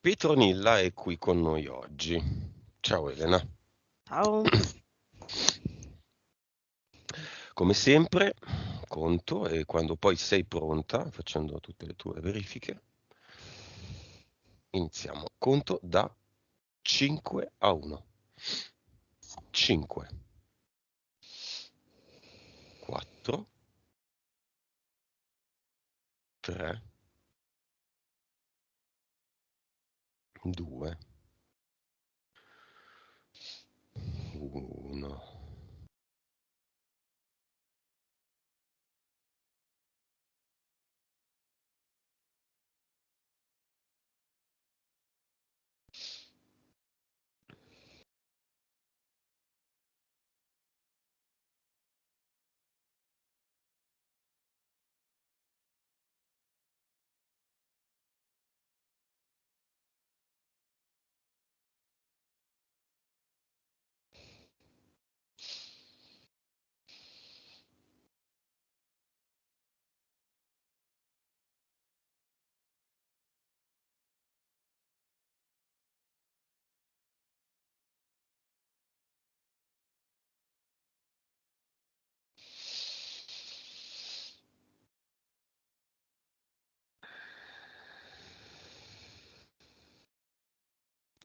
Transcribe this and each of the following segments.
Petronilla è qui con noi oggi. Ciao Elena. Ciao. Come sempre, conto e quando poi sei pronta, facendo tutte le tue verifiche, iniziamo. Conto da 5 a 1. 5, 4, 3, 2, 1.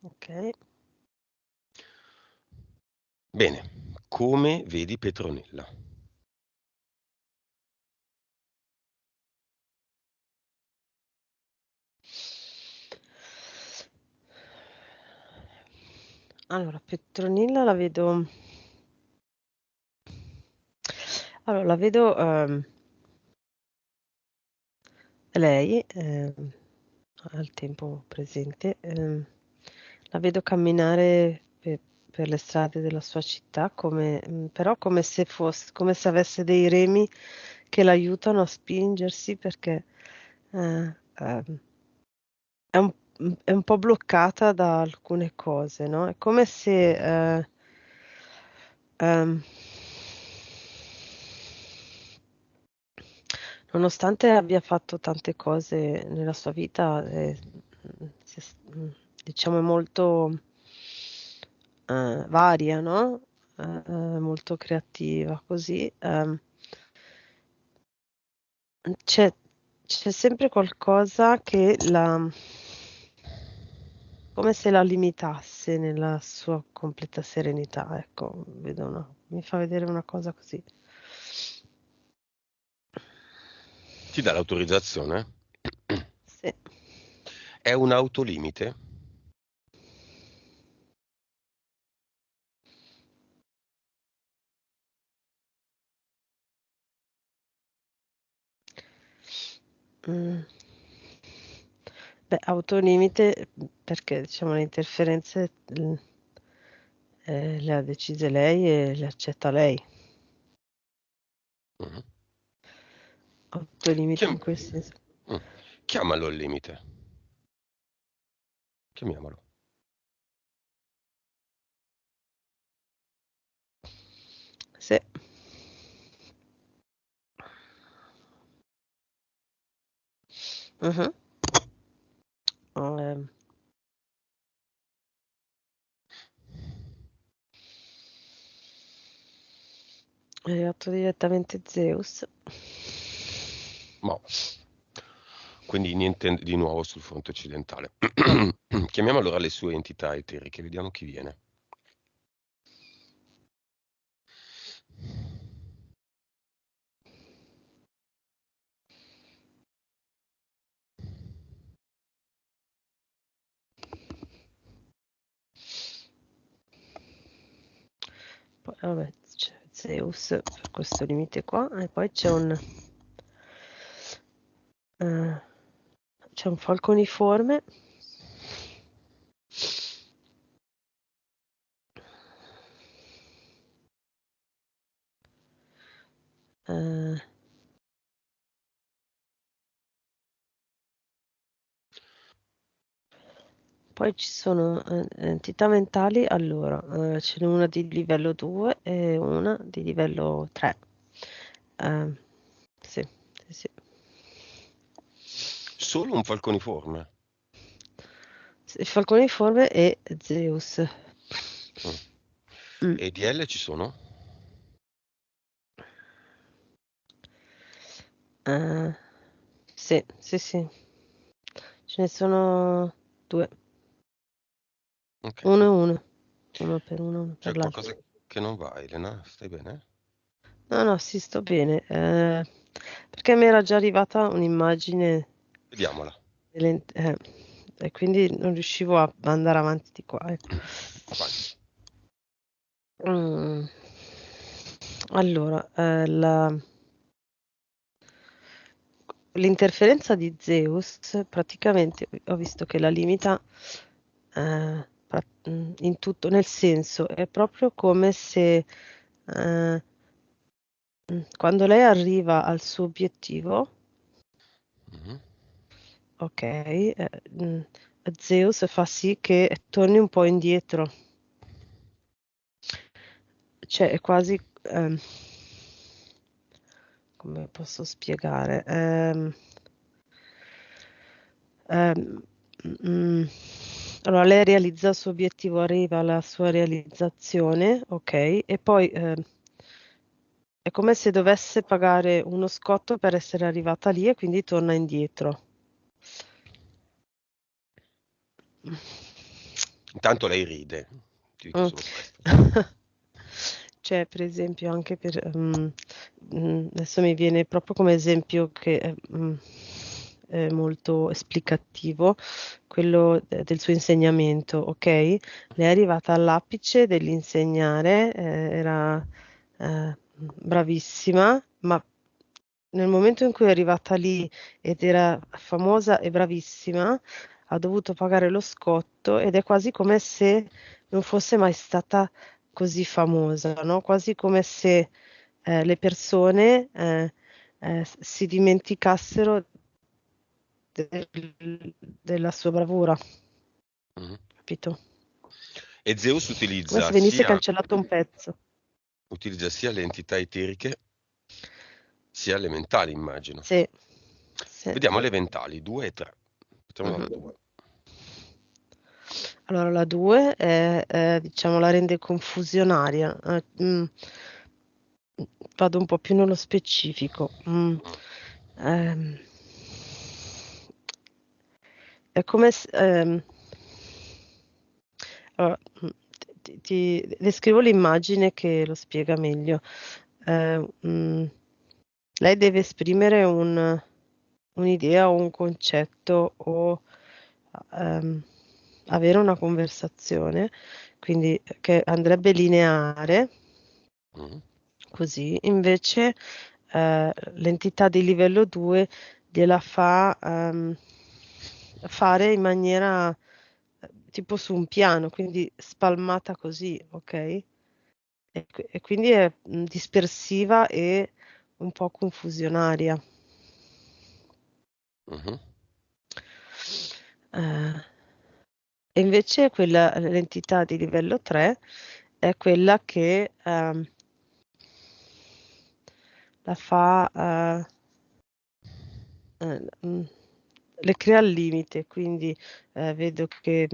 Ok. Bene, come vedi Petronilla? Allora, Petronilla la vedo. Allora, la vedo lei al tempo presente. La vedo camminare per le strade della sua città, però come se avesse dei remi che l'aiutano a spingersi perché è un, è un po' bloccata da alcune cose, no? È come se ehm, nonostante abbia fatto tante cose nella sua vita, diciamo è molto varia, no? Molto creativa, così. C'è c'è sempre qualcosa che come se la limitasse nella sua completa serenità, ecco, mi fa vedere una cosa così. Ti dà l'autorizzazione? Sì. È un autolimite? Mm. Beh, autolimite perché diciamo le interferenze le ha decise lei e le accetta lei. Mhm. Autolimite in Chiam- quel senso. mm. Chiamalo il limite. Chiamiamolo. Sì. Mhm. Ehm, è arrivato direttamente Zeus. Ma quindi niente di nuovo sul fronte occidentale. Chiamiamo allora le sue entità eteriche, vediamo chi viene. Poi, vabbè, c'è Zeus per questo limite qua, e poi eh, c'è un falconiforme. Eh, Poi ci sono entità mentali, allora, ce n'è una di livello 2 e una di livello 3. Eh, sì, sì, Solo un falconiforme? il falconiforme e Zeus. Mm. E di L ci sono? Sì, sì, sì. Ce ne sono 2. Ok. Uno e uno. Uno per uno, uno C'è per l'altro. qualcosa che non va, Elena? Stai bene? No, no, sì, sto bene. Perché mi era già arrivata un'immagine Vediamola. e quindi non riuscivo a andare avanti di qua. Ecco. Avanti. Mm. Allora, l'interferenza di Zeus praticamente ho visto che la limita in tutto, nel senso è proprio come se quando lei arriva al suo obiettivo, Mhm. ok, Zeus fa sì che torni un po' indietro, cioè è quasi, come posso spiegare? Ehm, mm, allora, lei realizza il suo obiettivo, arriva alla sua realizzazione, ok, e poi è come se dovesse pagare uno scotto per essere arrivata lì e quindi torna indietro. Intanto lei ride, ti dico Mm. solo questo. Cioè, per esempio, anche adesso mi viene proprio come esempio che è molto esplicativo, quello del suo insegnamento, ok? Lei è arrivata all'apice dell'insegnare, era bravissima, ma nel momento in cui è arrivata lì ed era famosa e bravissima, ha dovuto pagare lo scotto ed è quasi come se non fosse mai stata così famosa, no? Quasi come se le persone si dimenticassero della sua bravura, Mhm. capito? E Zeus Come se venisse cancellato un pezzo. utilizza sia le entità eteriche sia le mentali, immagino. Sì, sì. Vediamo le mentali, 2 e 3. Partiamo dalla Mhm. 2. Allora, la 2 diciamo, la rende confusionaria. Vado un po' più nello specifico. Ehm, è come se... allora, ti descrivo l'immagine che lo spiega meglio. Lei deve esprimere un'idea o un concetto o ehm, avere una conversazione, quindi che andrebbe lineare, così. Invece l'entità di livello 2 gliela fa fare in maniera tipo su un piano, quindi spalmata così, ok? E quindi è dispersiva e un po' confusionaria. Mhm. Eh, e invece l'entità di livello 3 è quella che la fa, mm, le crea al limite, quindi vedo che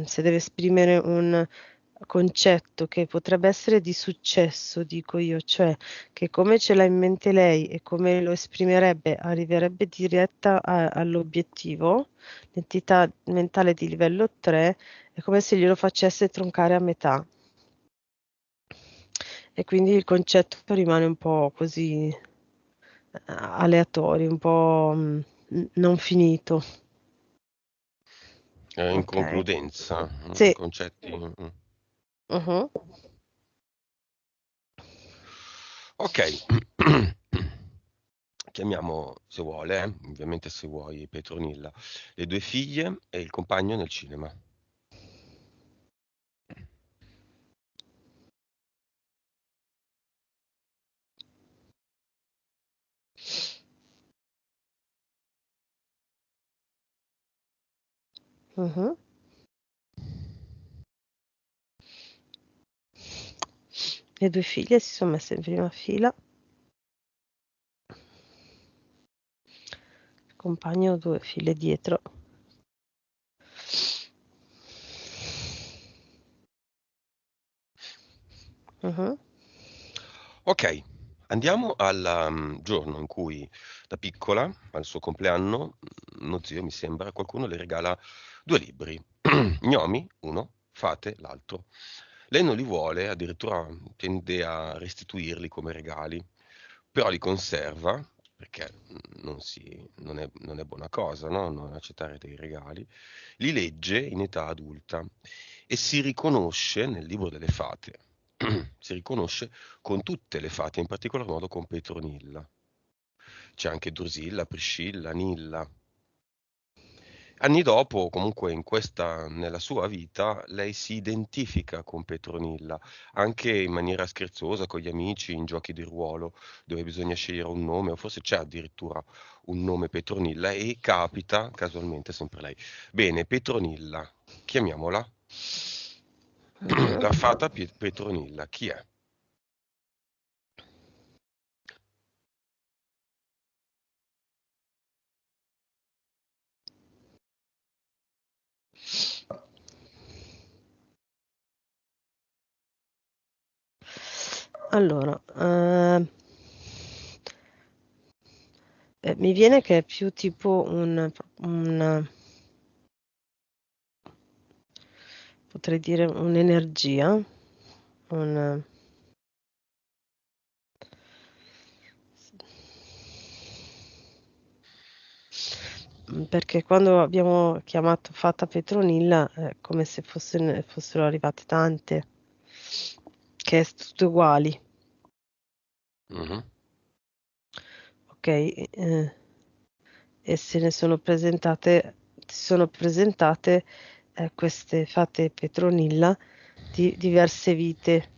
se deve esprimere un concetto che potrebbe essere di successo, dico io, cioè che come ce l'ha in mente lei e come lo esprimerebbe, arriverebbe diretta all'obiettivo, l'entità mentale di livello 3 è come se glielo facesse troncare a metà. E quindi il concetto rimane un po' così aleatorio, un po' non finito. In Ok? concludenza, Sì. concetti. Mhm. Ok. Chiamiamo, se vuole, ovviamente se vuoi, Petronilla, le 2 figlie e il compagno nel cinema. Mhm. Le due figlie si sono messe in prima fila, il compagno due file dietro. Mhm. Ok, andiamo al giorno in cui da piccola, al suo compleanno, uno zio, mi sembra, qualcuno le regala due libri. Gnomi, uno, Fate, l'altro. Lei non li vuole, addirittura tende a restituirli come regali, però li conserva perché non è buona cosa, no? Non accettare dei regali. Li legge in età adulta e si riconosce nel libro delle fate, si riconosce con tutte le fate, in particolar modo con Petronilla. C'è anche Drusilla, Priscilla, Nilla. Anni dopo, comunque nella sua vita, lei si identifica con Petronilla, anche in maniera scherzosa con gli amici, in giochi di ruolo, dove bisogna scegliere un nome, o forse c'è addirittura un nome Petronilla, e capita, casualmente, sempre lei. Bene, Petronilla, chiamiamola. Mhm. La fata Petronilla, chi è? Allora, mi viene che è più tipo potrei dire un'energia, un, perché quando abbiamo chiamato Fata Petronilla è come se fossero arrivate tante, che è tutte uguali, Mhm. ok? E se ne sono presentate queste fate Petronilla di diverse vite.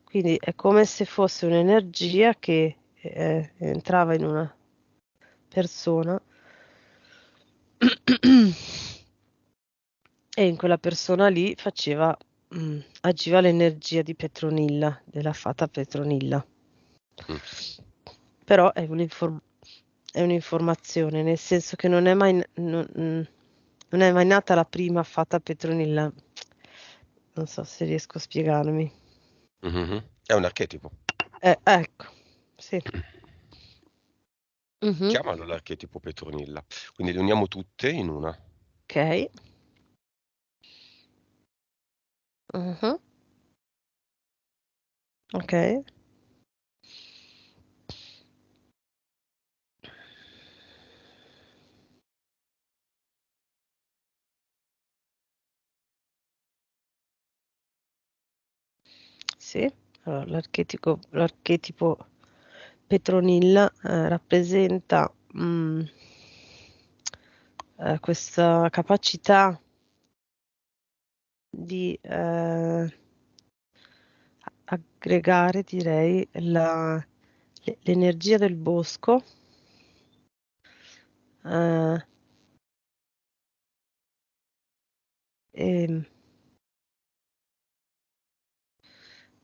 Quindi è come se fosse un'energia che entrava in una persona e in quella persona lì agiva l'energia di Petronilla, della fata Petronilla. Mm. Però è un'informazione, nel senso che non è mai nata la prima fata Petronilla. Non so se riesco a spiegarmi. Mhm. È un archetipo. Ecco, sì. Mhm. Chiamalo l'archetipo Petronilla. Quindi le uniamo tutte in una. Ok. Mhm. Ok. Sì. Allora, l'archetipo Petronilla rappresenta questa capacità di aggregare, direi, l'energia del bosco, eh, e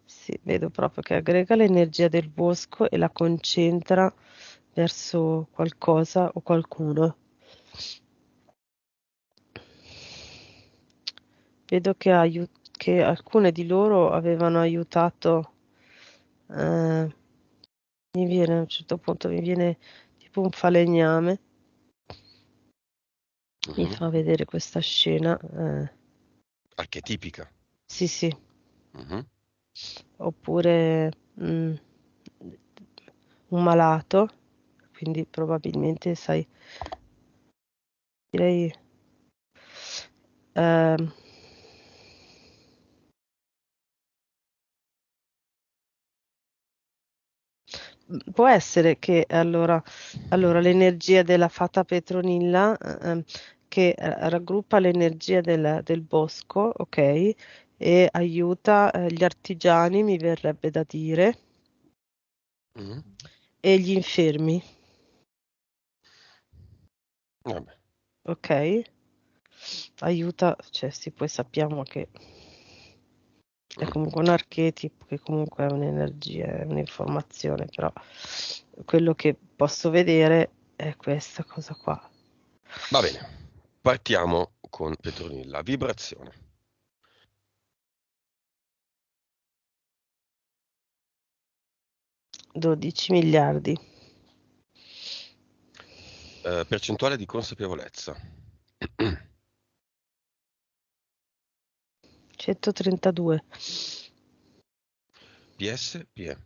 sì, vedo proprio che aggrega l'energia del bosco e la concentra verso qualcosa o qualcuno. Vedo che alcune di loro avevano aiutato, eh, a un certo punto mi viene tipo un falegname, mi Mhm. fa vedere questa scena. Archetipica. Sì, sì, Mhm. oppure un malato, quindi probabilmente, sai, direi, ehm, può essere che allora l'energia della fata Petronilla, che raggruppa l'energia del bosco, ok, e aiuta gli artigiani, mi verrebbe da dire, Mhm. e gli infermi, Vabbè. ok? Aiuta, cioè sì, poi sappiamo che è Mm. comunque un archetipo, che comunque è un'energia, è un'informazione, però quello che posso vedere è questa cosa qua. Va bene. Partiamo con Petronilla. Vibrazione. 12 miliardi. Percentuale di consapevolezza. 132. PS, PE.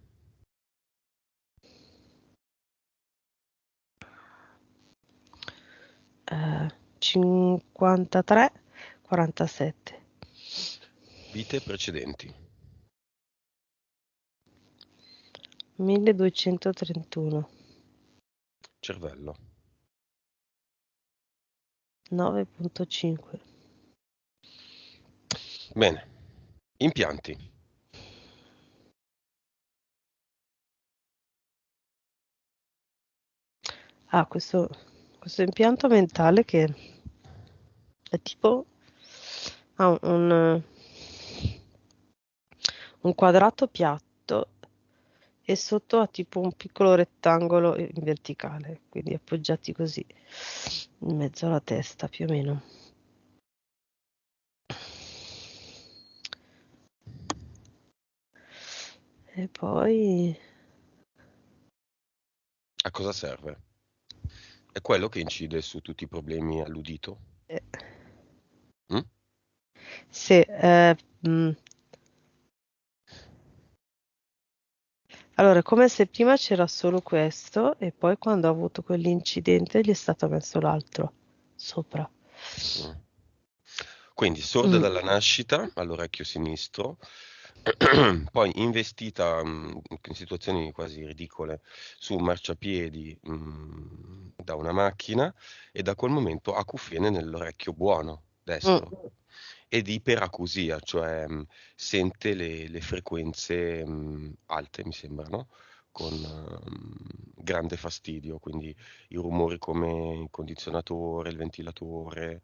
53, 47. Vite precedenti. 1231. Cervello. 9,5. Bene. Impianti. Questo impianto mentale che è tipo ha un quadrato piatto e sotto ha tipo un piccolo rettangolo in verticale, quindi appoggiati così in mezzo alla testa più o meno. E poi A cosa serve? È quello che incide su tutti i problemi all'udito? eh, Mm? se allora è come se prima c'era solo questo e poi quando ha avuto quell'incidente gli è stato messo l'altro sopra. Mm. Quindi sorda Mm, dalla nascita all'orecchio sinistro, poi investita in situazioni quasi ridicole su un marciapiedi da una macchina e da quel momento ha cuffiene nell'orecchio buono, destro, mm, ed iperacusia, cioè sente le frequenze alte, mi sembra, no? Con grande fastidio, quindi i rumori come il condizionatore, il ventilatore,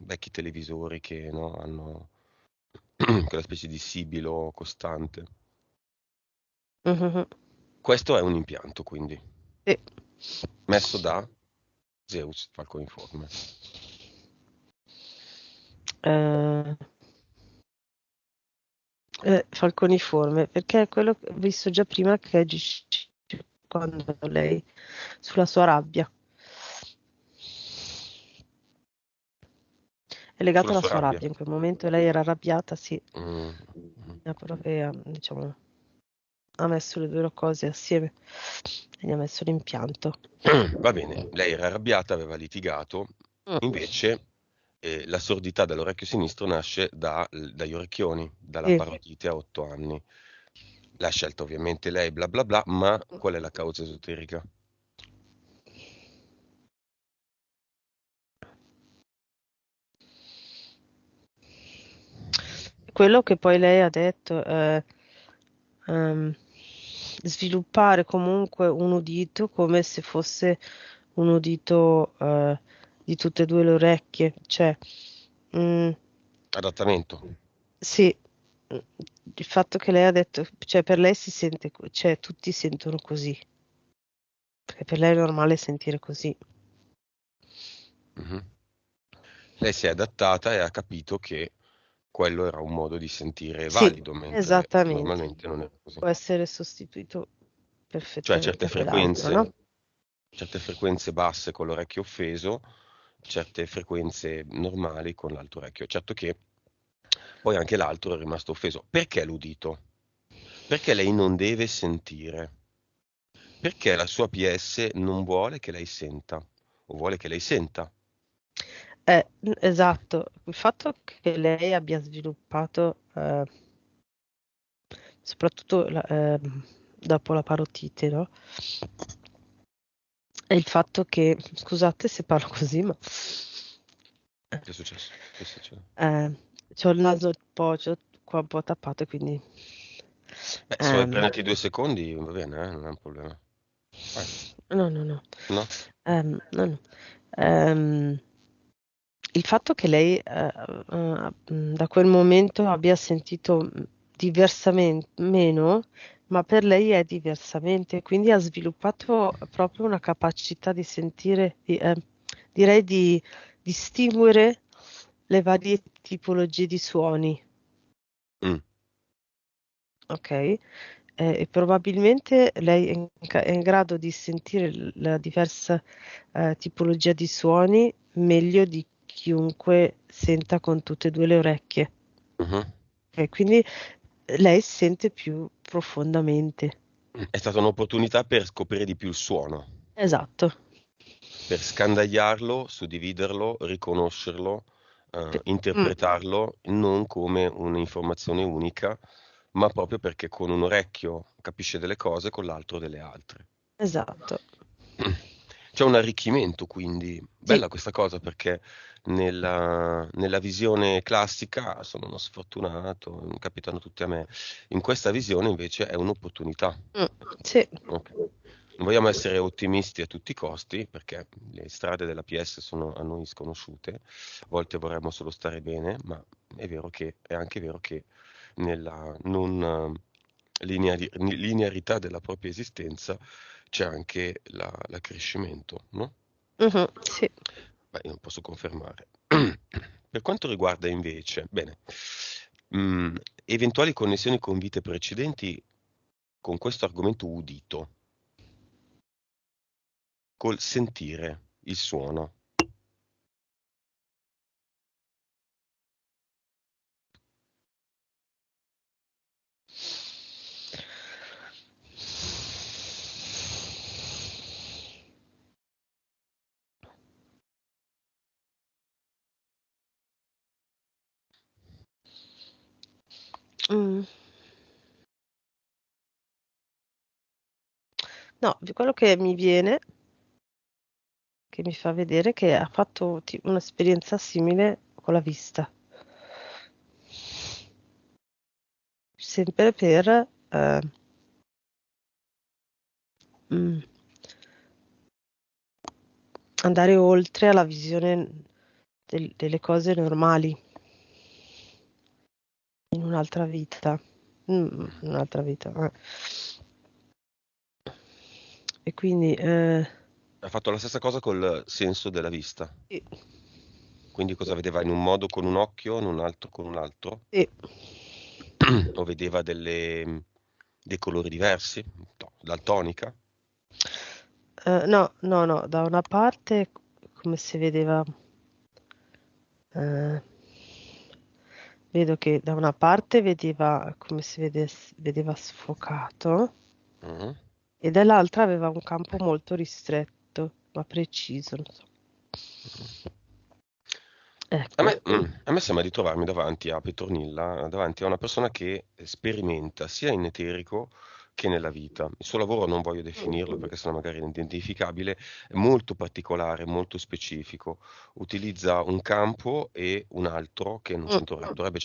vecchi televisori che no, hanno quella specie di sibilo costante. mhm. Questo è un impianto, quindi, Sì. messo da Zeus falconiforme. Eh, falconiforme, perché è quello che ho visto già prima che agisce quando lei sulla sua rabbia. È legato Sulla alla sua sua rabbia. rabbia. In quel momento lei era arrabbiata, sì, Mm, mm. diciamo, ha messo le due cose assieme e gli ha messo l'impianto. Va bene, lei era arrabbiata, aveva litigato, Mm, invece la sordità dell'orecchio sinistro nasce dagli orecchioni, dalla sì. parotite a 8 anni. L'ha scelta ovviamente lei, bla bla bla, ma qual è la causa esoterica? Quello che poi lei ha detto è ehm, sviluppare comunque un udito come se fosse un udito di tutte e due le orecchie, cioè mm, Adattamento. sì, mm, il fatto che lei ha detto, cioè per lei si sente, cioè tutti sentono così, perché per lei è normale sentire così. Mhm. Lei si è adattata e ha capito che quello era un modo di sentire Sì, valido, mentre esattamente. normalmente non è così. Può essere sostituito Cioè perfettamente per altro, no? certe frequenze basse con l'orecchio offeso, certe frequenze normali con l'altro orecchio. Certo che poi anche l'altro è rimasto offeso. Perché l'udito? Perché lei non deve sentire? Perché la sua PS non vuole che lei senta, o vuole che lei senta. Esatto, il fatto che lei abbia sviluppato, soprattutto dopo la parotite, no? È il fatto che, scusate se parlo così, ma Che è successo? Che succede? eh, c'ho il naso qua un po' tappato e quindi Beh, se vuoi ehm, prenderti 2 secondi, va bene, non è un problema. Vai. no, no, no. No? No, no. Ehm, il fatto che lei da quel momento abbia sentito diversamente meno, ma per lei è diversamente, quindi ha sviluppato proprio una capacità di sentire, direi di distinguere le varie tipologie di suoni, Mm. ok? E probabilmente lei è in grado di sentire la diversa tipologia di suoni meglio di chiunque senta con tutte e due le orecchie. Mhm. E quindi lei sente più profondamente. È stata un'opportunità per scoprire di più il suono, Esatto. per scandagliarlo, suddividerlo, riconoscerlo, Mm, interpretarlo non come un'informazione unica, ma proprio perché con un orecchio capisce delle cose, con l'altro delle altre. esatto. C'è un arricchimento quindi. Sì. Bella questa cosa perché nella visione classica sono uno sfortunato, capitano tutti a me. In questa visione invece è un'opportunità. Mm, sì. Ok. Non vogliamo essere ottimisti a tutti i costi perché le strade della PS sono a noi sconosciute. A volte vorremmo solo stare bene, ma è anche vero che nella non linearità della propria esistenza c'è anche l'accrescimento, no? Mhm, sì. Beh, io non posso confermare. Per quanto riguarda invece, bene, eventuali connessioni con vite precedenti con questo argomento udito, col sentire il suono. Mm. No, quello che mi viene, che mi fa vedere che ha fatto un'esperienza simile con la vista, sempre per mm, andare oltre alla visione delle cose normali in un'altra vita. In un'altra vita. E quindi Ha fatto la stessa cosa col senso della vista. sì, Quindi cosa vedeva in un modo con un occhio, in un altro con un altro? sì. O vedeva dei colori diversi? No, daltonica? No, no, no, da una parte come si vedeva, eh, vedo che da una parte vedeva come si vedeva sfocato Mhm. e dall'altra aveva un campo molto ristretto, ma preciso, non so. Ecco. A me sembra di trovarmi davanti a Petronilla, davanti a una persona che sperimenta sia in eterico che nella vita. Il suo lavoro non voglio definirlo perché sennò magari è identificabile, è molto particolare, molto specifico. Utilizza un campo e un altro che non Mm, dovrebbe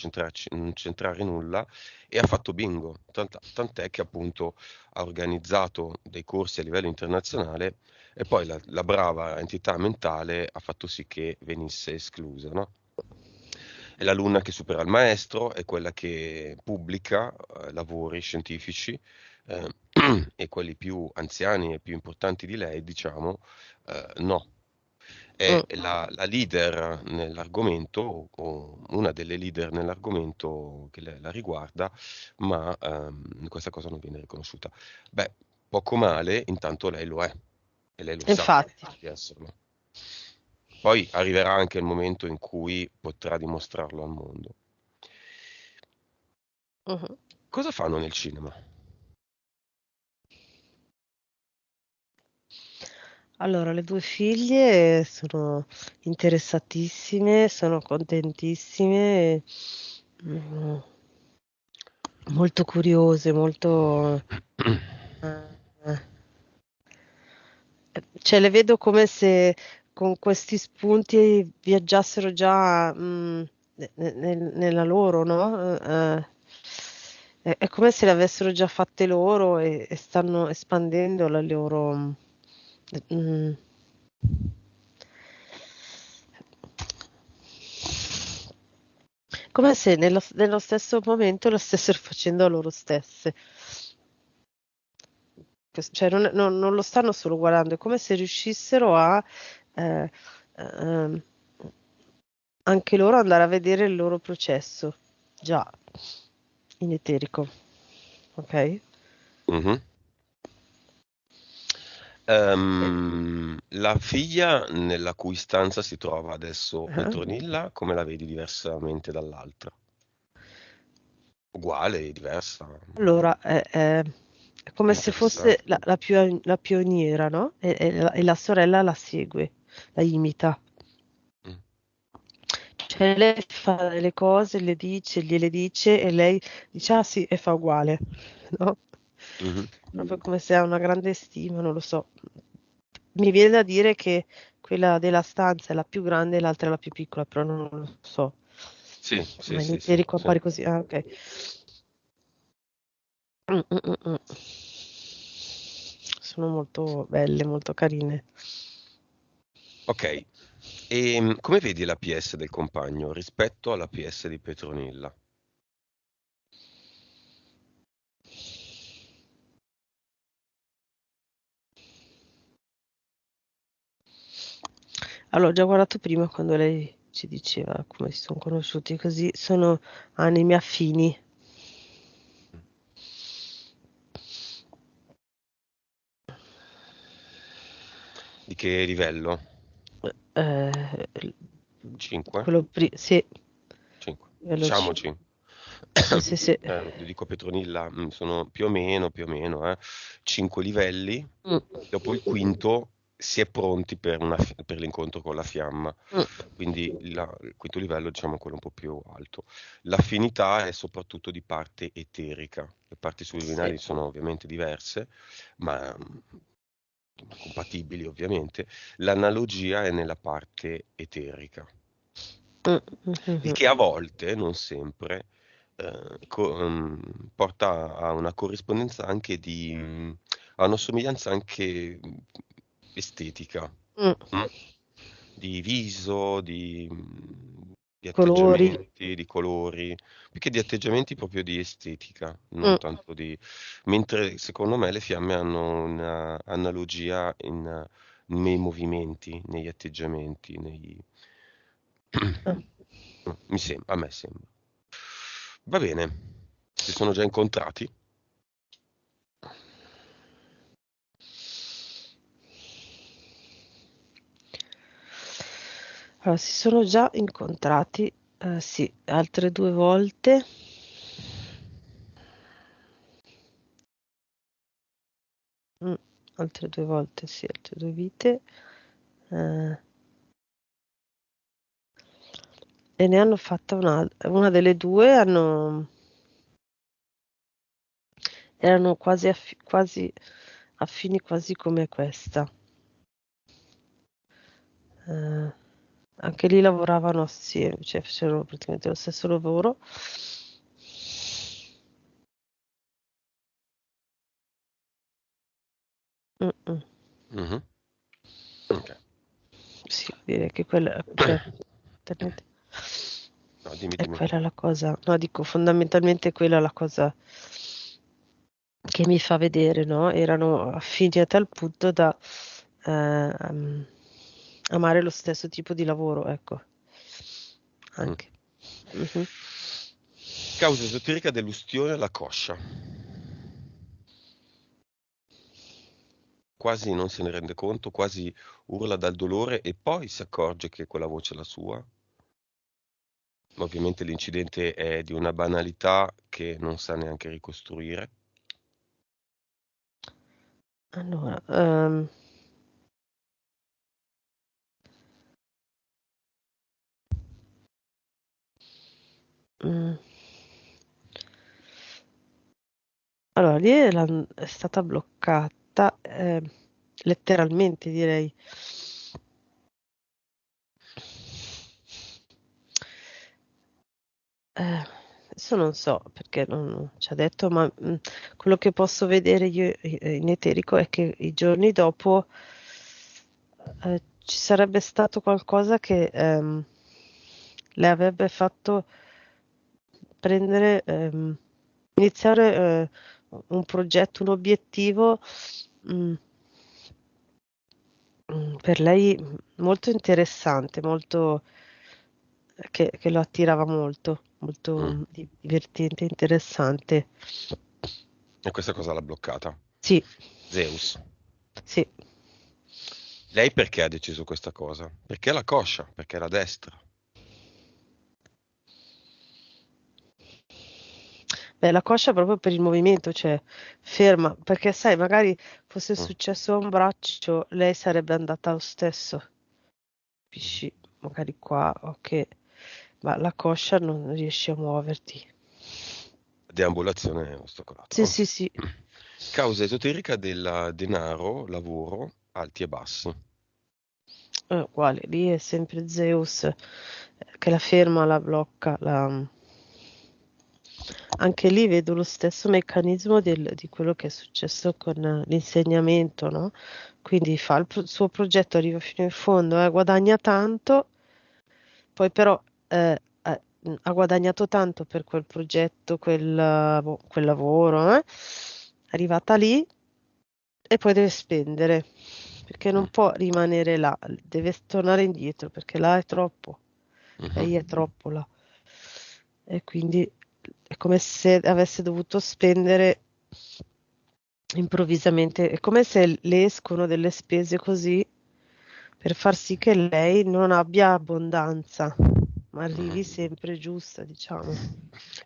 non centrare nulla e ha fatto bingo. Tant'è che appunto ha organizzato dei corsi a livello internazionale e poi la brava entità mentale ha fatto sì che venisse esclusa, no? È l'alunna che supera il maestro, è quella che pubblica lavori scientifici eh, e quelli più anziani e più importanti di lei, diciamo, no. È mm. la leader nell'argomento, o una delle leader nell'argomento che la riguarda, ma questa cosa non viene riconosciuta. Beh, poco male, intanto lei lo è e lei lo sa Infatti. di esserlo. Poi arriverà anche il momento in cui potrà dimostrarlo al mondo. Mhm. Cosa fanno nel cinema? Allora, le due figlie sono interessatissime, sono contentissime, mm, molto curiose, molto... eh, cioè, le vedo come se con questi spunti viaggiassero già nella loro, no? È come se le avessero già fatte loro e stanno espandendo la loro... mm, come se nello stesso momento lo stessero facendo a loro stesse. Cioè, non lo stanno solo guardando, è come se riuscissero a eh, ehm, anche loro andare a vedere il loro processo, già in eterico, ok? Mhm. Eh, La figlia nella cui stanza si trova adesso ah. Petronilla, come la vedi diversamente dall'altra? Uguale, diversa, Allora, è come se fosse interessante. la pioniera, no? E la sorella la segue, la imita. Mm. Cioè lei fa delle cose, gliele dice e lei dice ah sì e fa uguale, no? Mhm. Proprio come se ha una grande stima, non lo so. Mi viene da dire che quella della stanza è la più grande e l'altra è la più piccola, però non lo so. Sì, sì, Ma in sì, sì, eterico sì. appare così. Ah, ok. Mm. Sono molto belle, molto carine. Ok, e come vedi la PS del compagno rispetto alla PS di Petronilla? Allora, ho già guardato prima quando lei ci diceva come si sono conosciuti, così sono anime affini. Di che livello? Eh, 5? sì, 5. livello Diciamoci. 5. Sì, sì, sì. Dico Petronilla, sono più o meno, 5 livelli. Mm, Dopo il quinto si è pronti per, per l'incontro con la fiamma. mm, Quindi il quinto livello, diciamo, è quello un po' più alto. L'affinità è soprattutto di parte eterica. Le parti sì. subliminali sono ovviamente diverse, ma compatibili ovviamente. L'analogia è nella parte eterica. Mm, mm, mm, Il mm. che a volte, non sempre, porta a una corrispondenza anche a una somiglianza anche estetica, Mm. mm? Di viso, di Colori. atteggiamenti, di colori, più che di atteggiamenti proprio di estetica, non Mm. tanto di... Mentre secondo me le fiamme hanno un'analogia nei movimenti, negli atteggiamenti, Ah. A me sembra. Va bene, si sono già incontrati? Allora, si sono già incontrati, sì, altre 2 volte. Mm, altre 2 volte, sì, altre 2 vite. Eh, e ne hanno fatta una delle due erano quasi affini quasi come questa. Eh, anche lì lavoravano assieme, cioè facevano praticamente lo stesso lavoro. Mm. Mhm. Ok. Sì, direi che quella, cioè, fondamentalmente No, dimmi, è dimmi. quella la cosa, no, dico, fondamentalmente quella la cosa che mi fa vedere, no? Erano affini a tal punto da amare lo stesso tipo di lavoro, ecco, Mm. anche. Mhm. Causa esoterica dell'ustione alla coscia. Quasi non se ne rende conto, quasi urla dal dolore e poi si accorge che quella voce è la sua. Ma ovviamente l'incidente è di una banalità che non sa neanche ricostruire. Allora, mm, allora, lì è stata bloccata, letteralmente direi. Adesso non so perché non ci ha detto, ma quello che posso vedere io in eterico è che i giorni dopo ci sarebbe stato qualcosa che le avrebbe fatto prendere, iniziare un progetto, un obiettivo mm, per lei molto interessante, molto, che lo attirava molto, molto Mm. divertente, interessante. E questa cosa l'ha bloccata. Sì, Zeus. sì. Lei perché ha deciso questa cosa? Perché è la coscia, perché è la destra. Beh, la coscia proprio per il movimento, cioè ferma, perché sai, magari fosse Mm, successo a un braccio, lei sarebbe andata lo stesso. mhm. Capisci? Magari qua, ok, ma la coscia non riesci a muoverti. Deambulazione Sì, ostacolata. sì, sì. Causa esoterica del denaro, lavoro, alti e bassi. Uguale, lì è sempre Zeus che la ferma, la blocca, anche lì vedo lo stesso meccanismo di quello che è successo con l'insegnamento, no? Quindi fa suo progetto, arriva fino in fondo, guadagna tanto, poi però ha guadagnato tanto per quel progetto, boh, quel lavoro, è arrivata lì e poi deve spendere, perché non Mm, può rimanere là, deve tornare indietro, perché là è troppo, mhm. lei è troppo là. E quindi è come se avesse dovuto spendere improvvisamente, è come se le escono delle spese così per far sì che lei non abbia abbondanza, ma arrivi Mhm. sempre giusta, diciamo.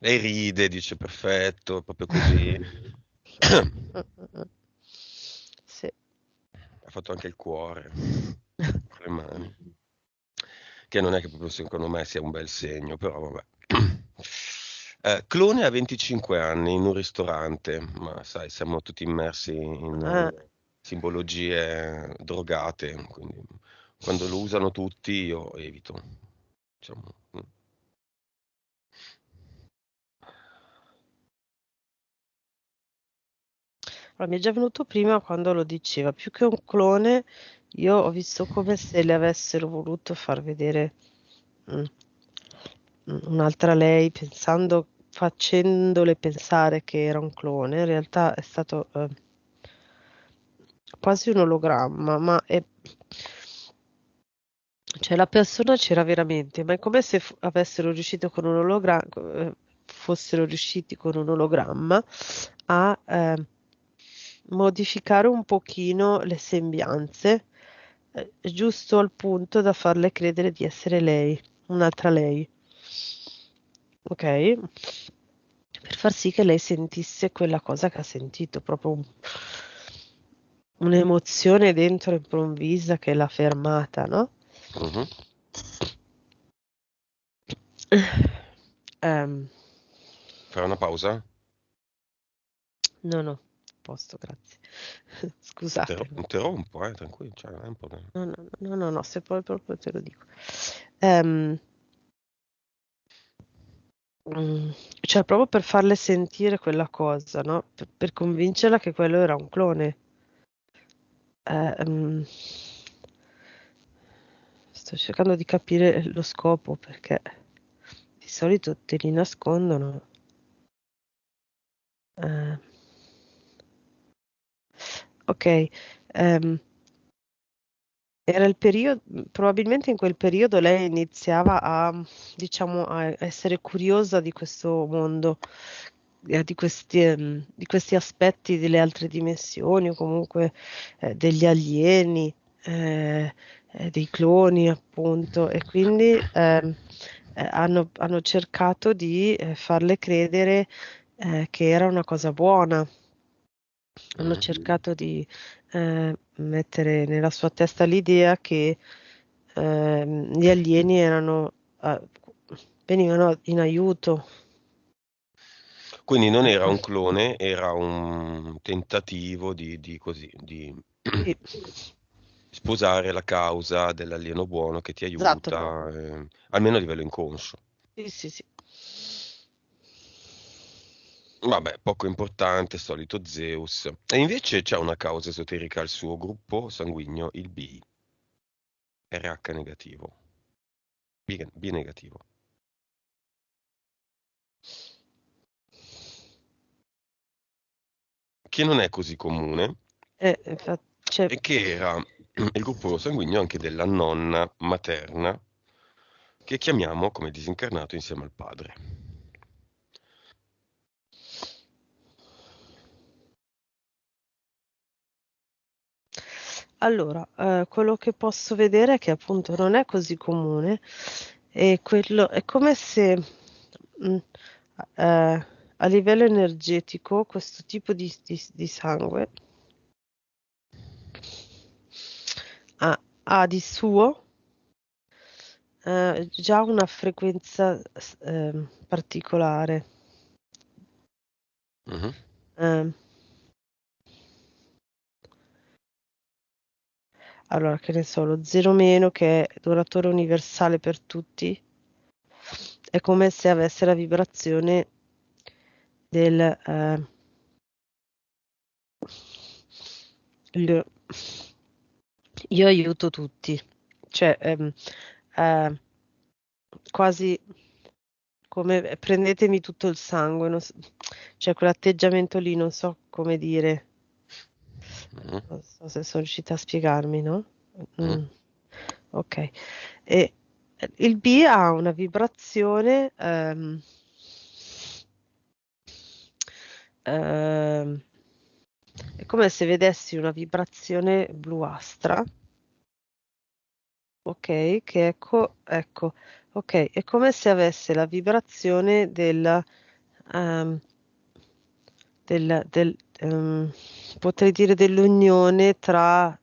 Lei ride, dice perfetto, proprio così. Sì. Ha fatto anche il cuore con le mani. Che non è che proprio secondo me sia un bel segno, però vabbè. Clone a 25 anni in un ristorante, ma sai, siamo tutti immersi in Eh, simbologie drogate, quindi quando lo usano tutti io evito. Diciamo. allora, mi è già venuto prima quando lo diceva, più che un clone, io ho visto come se le avessero voluto far vedere mm, un'altra lei, facendole pensare che era un clone, in realtà è stato quasi un ologramma, cioè la persona c'era veramente, ma è come se avessero riuscito con un ologramma, fossero riusciti con un ologramma a modificare un pochino le sembianze, giusto al punto da farle credere di essere lei, un'altra lei, ok? Per far sì che lei sentisse quella cosa che ha sentito, proprio un'emozione dentro improvvisa che l'ha fermata, no? Mhm. Ehm, Fare una pausa? no, no, a posto, grazie. Scusatemi. Interrompo, tranquillo, cioè, non è un problema. No, no, no, no, no, se poi proprio te lo dico. Ehm, mm, cioè, proprio per farle sentire quella cosa, no? Per convincerla che quello era un clone. Ehm, sto cercando di capire lo scopo perché di solito te li nascondono. Eh, ok, ehm, era il periodo, probabilmente in quel periodo lei iniziava diciamo, a essere curiosa di questo mondo, di questi aspetti delle altre dimensioni o comunque degli alieni, dei cloni, appunto, e quindi hanno cercato di farle credere che era una cosa buona. Hanno Mhm. cercato di mettere nella sua testa l'idea che gli alieni venivano in aiuto. Quindi non era Ecco, un clone, era un tentativo di così, di sì, sposare la causa dell'alieno buono che ti esatto. aiuta, almeno a livello inconscio. Sì, sì, sì. Vabbè, poco importante, solito Zeus. E invece c'è una causa esoterica al suo gruppo sanguigno, il B, RH negativo, B negativo. Che non è così comune Cioè, e che era il gruppo sanguigno anche della nonna materna che chiamiamo come disincarnato insieme al padre. Allora, quello che posso vedere è che appunto non è così comune e quello è come se mh, eh, a livello energetico questo tipo di sangue ha di suo già una frequenza particolare. Mhm. Ehm, allora, che ne so, lo zero meno che è duratore universale per tutti, è come se avesse la vibrazione del il- io aiuto tutti, cioè eh, quasi come prendetemi tutto il sangue, cioè quell'atteggiamento lì, non so come dire, Mhm. non so se sono riuscita a spiegarmi, no? Mhm. Mm, ok. E il B ha una vibrazione ehm, è come se vedessi una vibrazione bluastra, ok? Che ecco, ok, è come se avesse la vibrazione ehm, del potrei dire dell'unione tra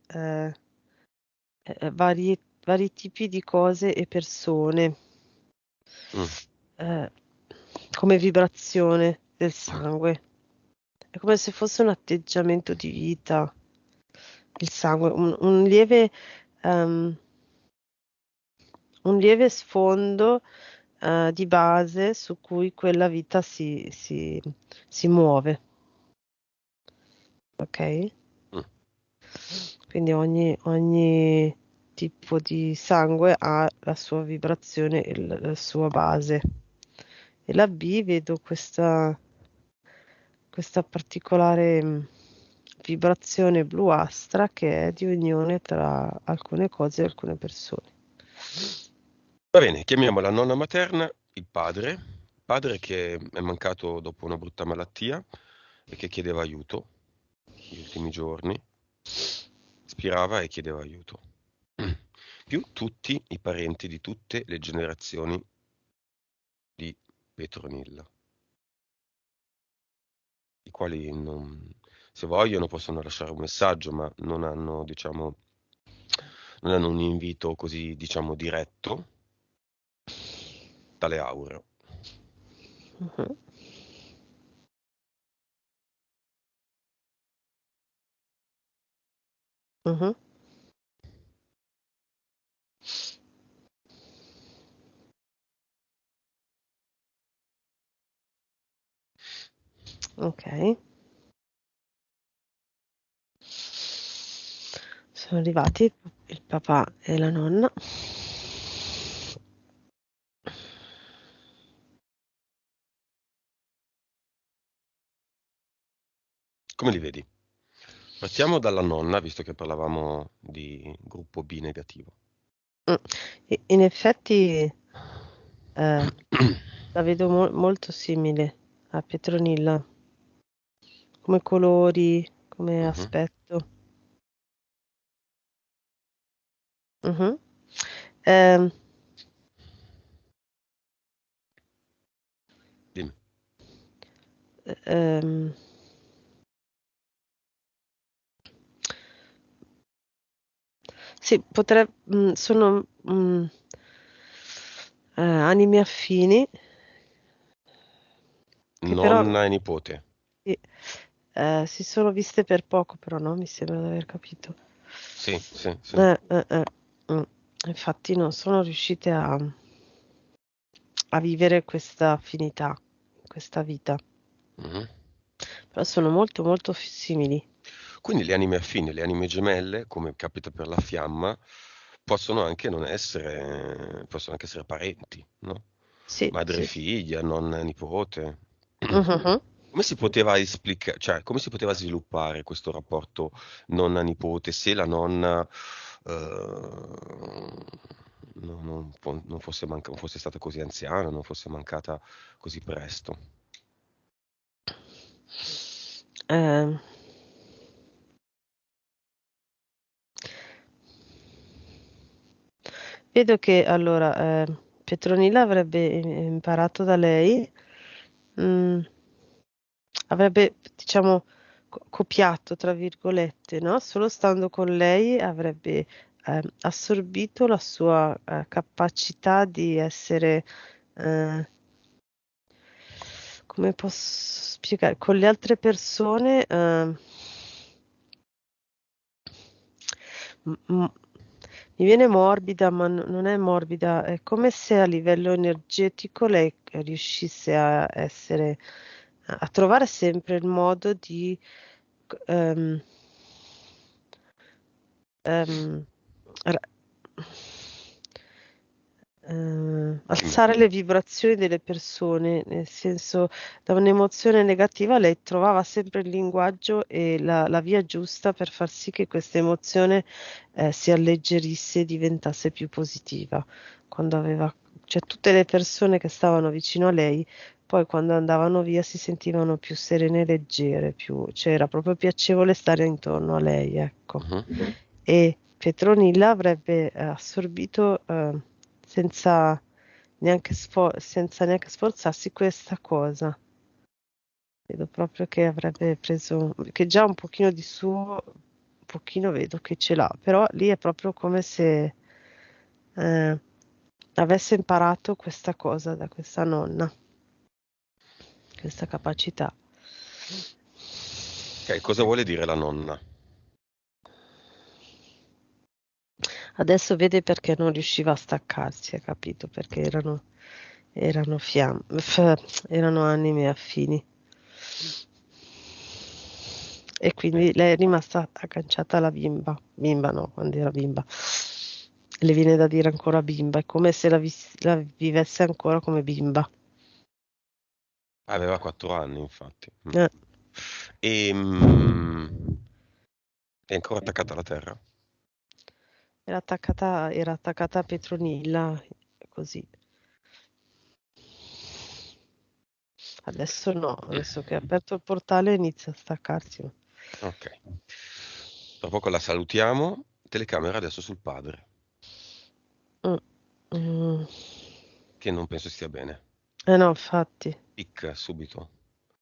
vari tipi di cose e persone, Mm. eh, come vibrazione del Mm. sangue. È come se fosse un atteggiamento di vita, il sangue, ehm, un lieve sfondo di base su cui quella vita si muove, ok? Mm. Quindi ogni tipo di sangue ha la sua vibrazione e la sua base. E la B vedo questa particolare vibrazione bluastra che è di unione tra alcune cose e alcune persone. Va bene, chiamiamo la nonna materna, il padre che è mancato dopo una brutta malattia e che chiedeva aiuto gli ultimi giorni, spirava e chiedeva aiuto. Più tutti i parenti di tutte le generazioni di Petronilla, i quali se vogliono possono lasciare un messaggio, ma non hanno, diciamo, non hanno un invito così, diciamo, diretto dalle aure. Mhm, mhm, ok, sono arrivati il papà e la nonna. Come li vedi? Partiamo dalla nonna, visto che parlavamo di gruppo B negativo. Mm. In effetti la vedo molto simile a Petronilla, come colori, come Mhm. aspetto. Mhm. Ehm, Dimmi. ehm, sì, sono anime affini che però Nonna e nipote. sì, si sono viste per poco, però no, mi sembra di aver capito. Sì, sì, sì. Eh, eh, eh, mm. Infatti non sono riuscite a vivere questa affinità, questa vita, Mhm. però sono molto molto simili. Quindi le anime affini, le anime gemelle, come capita per la fiamma, possono anche essere parenti, no? Sì, Madre e sì, sì. figlia, nonna e nipote. Mhm. Come si poteva esplicare, cioè, come si poteva sviluppare questo rapporto nonna-nipote se la nonna non fosse stata così anziana, non fosse mancata così presto? Ehm, Vedo che allora Petronilla avrebbe imparato da lei, mm, avrebbe, diciamo, copiato, tra virgolette, no? Solo stando con lei avrebbe assorbito la sua capacità di essere, eh, come posso spiegare, con le altre persone. M- m- Mi viene morbida, ma non è morbida, è come se a livello energetico lei riuscisse a essere, a trovare sempre il modo di ehm, ehm, ra- Dimmi. alzare le vibrazioni delle persone, nel senso, da un'emozione negativa lei trovava sempre il linguaggio e la via giusta per far sì che questa emozione si alleggerisse e diventasse più positiva. Quando aveva, cioè tutte le persone che stavano vicino a lei, poi quando andavano via si sentivano più serene e leggere, più, cioè era proprio piacevole stare intorno a lei, ecco. Mhm. E Petronilla avrebbe assorbito senza senza neanche sforzarsi questa cosa. Vedo proprio che avrebbe preso, che già un pochino di suo, un pochino vedo che ce l'ha, però lì è proprio come se eh, avesse imparato questa cosa da questa nonna, questa capacità. Ok, cosa vuole dire la nonna? Adesso vede perché non riusciva a staccarsi, ha capito? Perché erano erano anime affini. E Ok. quindi lei è rimasta agganciata alla bimba. Bimba no, quando era bimba. Le viene da dire ancora bimba, è come se la vivesse ancora come bimba. Aveva 4 anni, infatti. Eh, E, è ancora attaccata alla terra? era attaccata a Petronilla, così. Adesso no, adesso che ha aperto il portale inizia a staccarsi. Ok. Tra poco la salutiamo. Telecamera adesso sul padre, Mm, mm. che non penso stia bene. Eh no, infatti. Picca subito.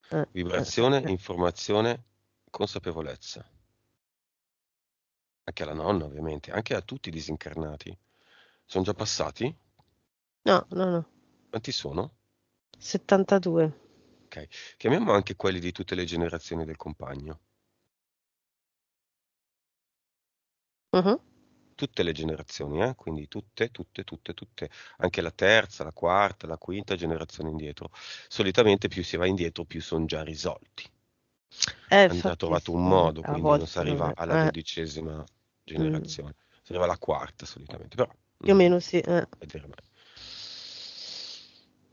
Eh, eh, Vibrazione, eh. informazione, consapevolezza. Anche alla nonna, ovviamente, anche a tutti i disincarnati. Sono già passati? No, no, no. Quanti sono? 72. Ok. Chiamiamo anche quelli di tutte le generazioni del compagno. Mhm. Tutte le generazioni, quindi tutte, tutte, tutte, tutte, anche la terza, la quarta, la quinta generazione indietro. Solitamente più si va indietro, più sono già risolti. Hanno già Infatti trovato sì, un modo, a quindi non si volte non arriva è. alla 12ª Mm, generazione, si arriva alla quarta solitamente, però più o meno sì. vedere mai.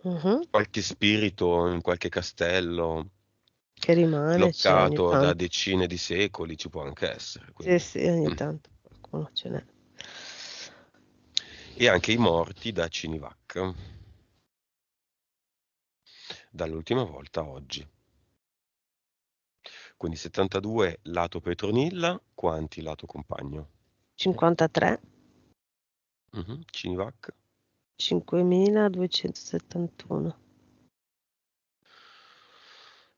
Mhm. Qualche spirito in qualche castello Che rimane, c'è ogni bloccato da tanto. decine di secoli ci può anche essere, Sì, quindi. sì, ogni Mm. tanto qualcuno ce n'è. E anche i morti da Cinivac, dall'ultima volta a oggi. Quindi 72 lato Petronilla, quanti lato compagno? 53, Cinivac. 5271.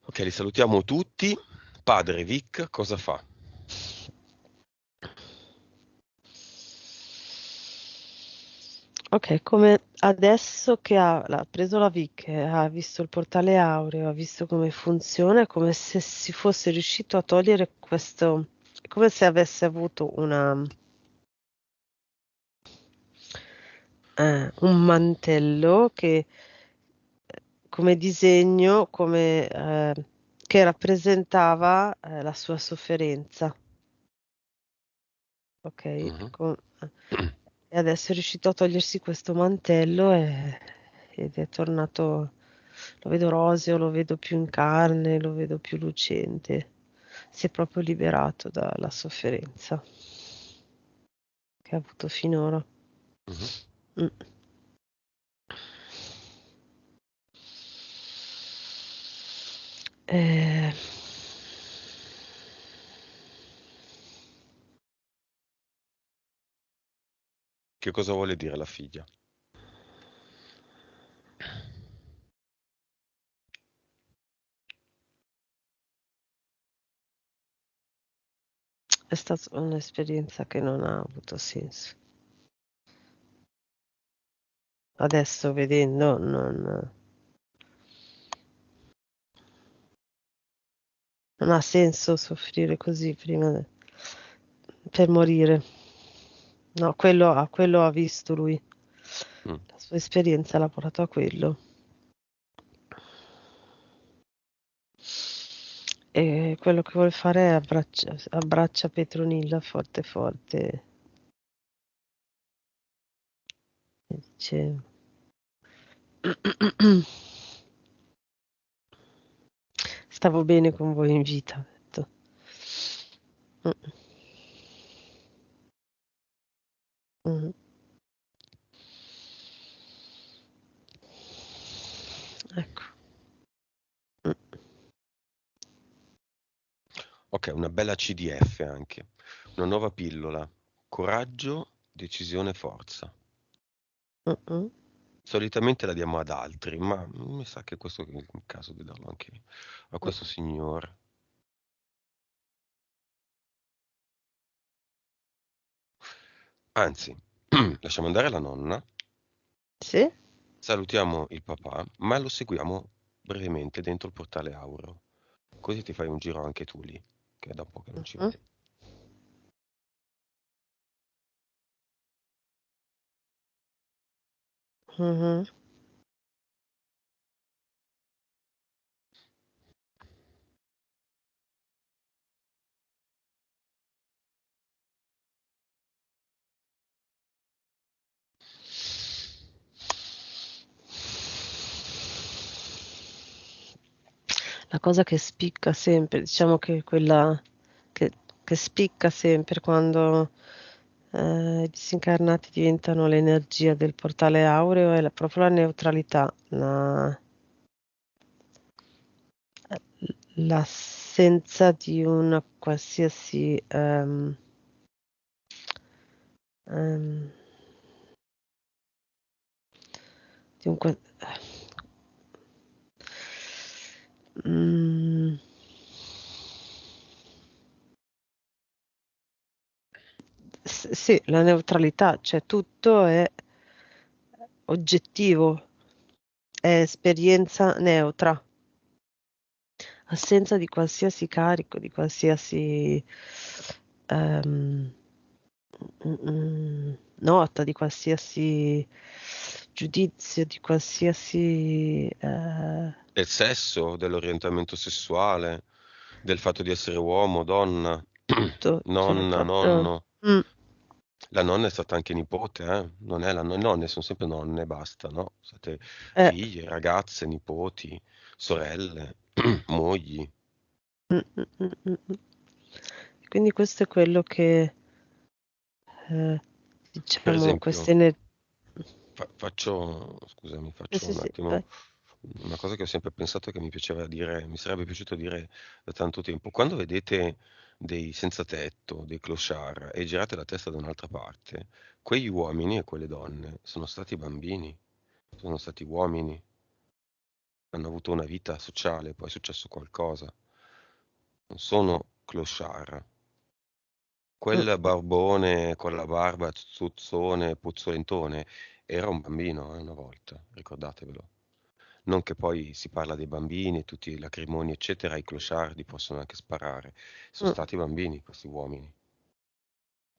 Ok, li salutiamo tutti. Padre Vic cosa fa? Ok, come adesso che ha preso la VIC, ha visto il portale aureo, ha visto come funziona, è come se si fosse riuscito a togliere questo, è come se avesse avuto un mantello che, come disegno, che rappresentava la sua sofferenza. Ok? Mhm. E adesso è riuscito a togliersi questo mantello ed è tornato, lo vedo roseo, lo vedo più in carne, lo vedo più lucente. Si è proprio liberato dalla sofferenza che ha avuto finora. Mhm. Mm. Eh, Che cosa vuole dire la figlia? È stata un'esperienza che non ha avuto senso. Adesso vedendo non ha senso soffrire così prima per morire. No, quello ha visto lui. Mm. La sua esperienza l'ha portato a quello. E quello che vuole fare è abbraccia Petronilla forte forte e dice stavo bene con voi in vita, ha detto. Mm, mm. Ecco. Mm. Ok, una bella CDF anche. Una nuova pillola. Coraggio, decisione, forza. Mm, mm. Solitamente la diamo ad altri, ma mi sa che questo è il caso di darlo anche a Mm. questo signore. Anzi, lasciamo andare la nonna, Sì? salutiamo il papà, ma lo seguiamo brevemente dentro il portale aureo. Così ti fai un giro anche tu lì, che è da un po' che non ci Mhm, vai. mhm. La cosa che spicca sempre, diciamo che quella che, che spicca sempre quando i disincarnati diventano l'energia del portale aureo è proprio la neutralità, l'assenza di una qualsiasi ehm, di un mm, sì, la neutralità, cioè tutto è oggettivo, è esperienza neutra, assenza di qualsiasi carico, di qualsiasi ehm, nota, di qualsiasi giudizio, di qualsiasi Del sesso, dell'orientamento sessuale, del fatto di essere uomo, donna, tutto, cioè nonna, proprio nonno. mm, La nonna è stata anche nipote, Non è le nonne sono sempre nonne, basta, no? State eh, figlie, ragazze, nipoti, sorelle, mogli. mm, mm, mm, mm, mm. Quindi questo è quello che Per diciamo esempio, queste energie. scusami, Sì, faccio sì, un sì, attimo vai. una cosa che ho sempre pensato che mi piaceva dire, mi sarebbe piaciuto dire da tanto tempo. Quando vedete dei senza tetto, dei clochard e girate la testa da un'altra parte, quegli uomini e quelle donne sono stati bambini, sono stati uomini, hanno avuto una vita sociale, poi è successo qualcosa. Non sono clochard. Mm, Quel mm, barbone con la barba zuzzone, puzzolentone, era un bambino, una volta, ricordatevelo. Non che poi si parla dei bambini, tutti i lacrimoni, eccetera, i clochardi possono anche sparare. Sono mm, stati bambini questi uomini.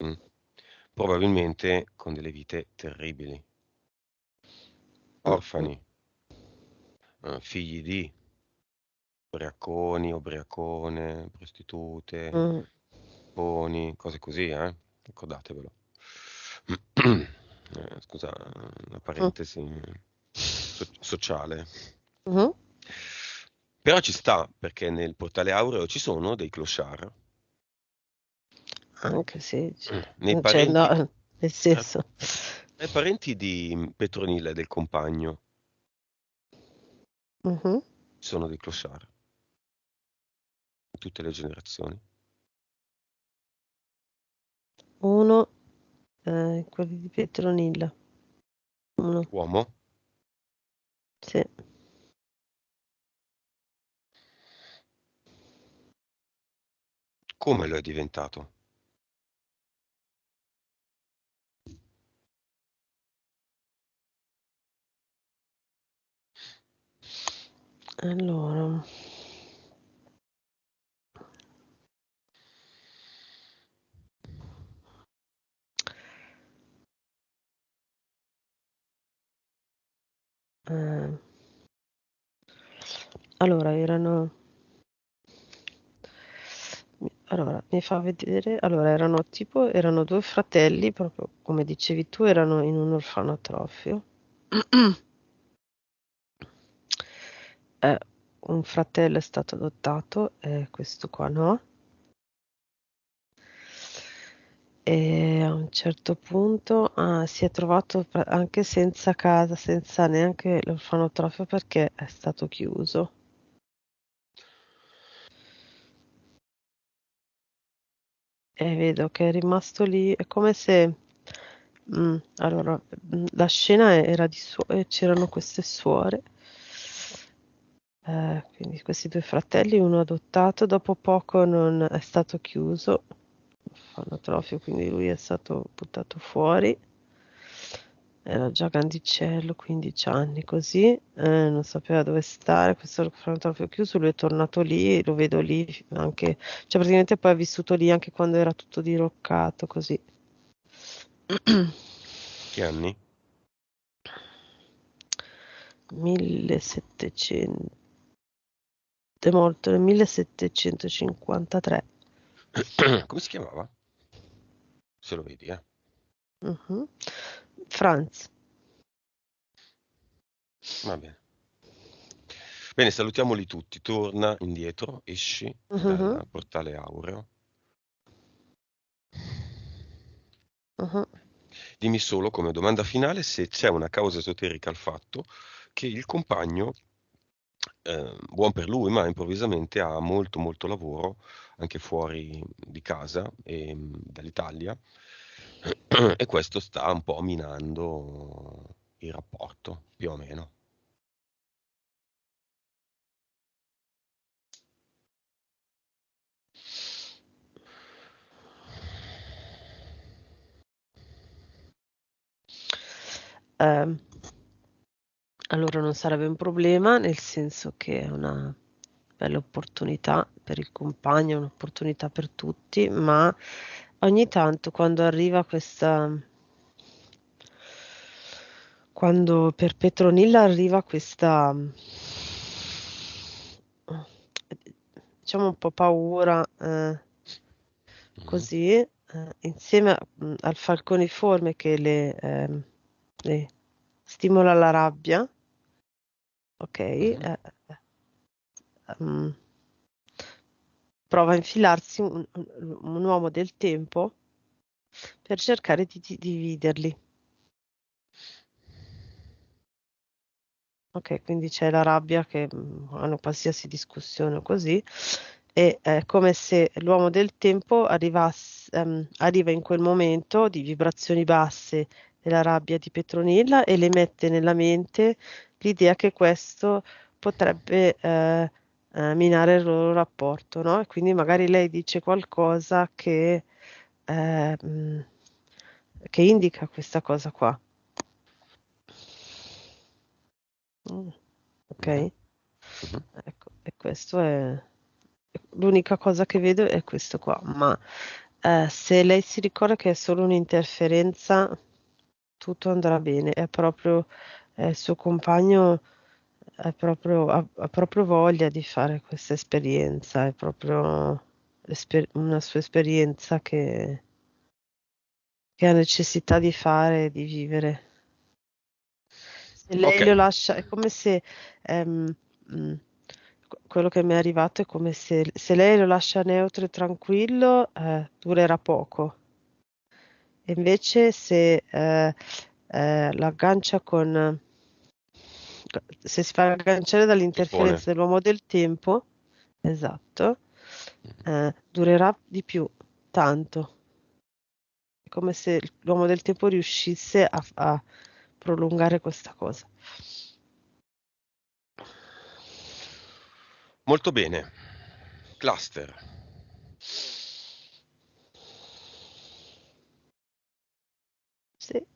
Mm. Probabilmente con delle vite terribili. mm, mm, Orfani, figli di ubriaconi, ubriacone, prostitute, mm, poni, cose così, ricordatevelo. Scusa, una mm, parentesi sociale. mhm. Però ci sta, perché nel portale aureo ci sono dei clochard. Anche se, Nei cioè, parenti, no, nel eh, senso, ai parenti di Petronilla e del compagno mhm. ci sono dei clochard, in tutte le generazioni. Uno, quelli di Petronilla. Uno, Uomo? sì. Come lo è diventato? Allora, eh, allora mi fa vedere, allora erano due fratelli, proprio come dicevi tu, erano in un orfanotrofio. Eh, un fratello è stato adottato, questo qua no. E a un certo punto si è trovato anche senza casa, senza neanche l'orfanotrofio perché è stato chiuso. E vedo che è rimasto lì, è come se allora, la scena era e c'erano queste suore, quindi questi due fratelli, uno adottato, dopo poco non è stato chiuso, orfanotrofio, quindi lui è stato buttato fuori, era già grandicello, 15 anni così, non sapeva dove stare, questo orfanotrofio chiuso, lui è tornato lì, lo vedo lì anche, cioè praticamente poi ha vissuto lì anche quando era tutto diroccato, così. Che anni? 1700, è morto nel 1753. Come si chiamava? Se lo vedi, eh. Mhm. Franz. Va bene. Bene, salutiamoli tutti. Torna indietro, esci Mhm, dal portale aureo. mhm. Dimmi solo come domanda finale se c'è una causa esoterica al fatto che il compagno, buon per lui, ma improvvisamente ha molto molto lavoro anche fuori di casa e dall'Italia e questo sta un po' minando il rapporto, più o meno. Ehm, allora non sarebbe un problema, nel senso che è una bella opportunità per il compagno, un'opportunità per tutti, ma ogni tanto quando per Petronilla arriva questa, diciamo un po' paura, Mhm. così, insieme al falconiforme che le stimola la rabbia, ok? Mhm. Mm, prova a infilarsi un uomo del tempo per cercare di dividerli. Ok, quindi c'è la rabbia che hanno qualsiasi discussione o così, e è come se l'uomo del tempo arriva in quel momento di vibrazioni basse della rabbia di Petronilla e le mette nella mente l'idea che questo potrebbe minare il loro rapporto, no? E quindi magari lei dice qualcosa eh, mh, che indica questa cosa qua. Mm, ok? Mhm. Mhm. Ecco, e questo è l'unica cosa che vedo è questo qua, ma se lei si ricorda che è solo un'interferenza, tutto andrà bene, è proprio il suo compagno ha proprio voglia di fare questa esperienza, è proprio una sua esperienza che ha necessità di fare, di vivere. Se lei Ok, lo lascia, è come se ehm, mh, quello che mi è arrivato è come se lei lo lascia neutro e tranquillo, durerà poco. E invece se l'aggancia se si fa agganciare Pippone. dall'interferenza dell'uomo del tempo, esatto, Mhm. durerà di più, tanto. come se l'uomo del tempo riuscisse a prolungare questa cosa. Molto bene. Cluster. Sì.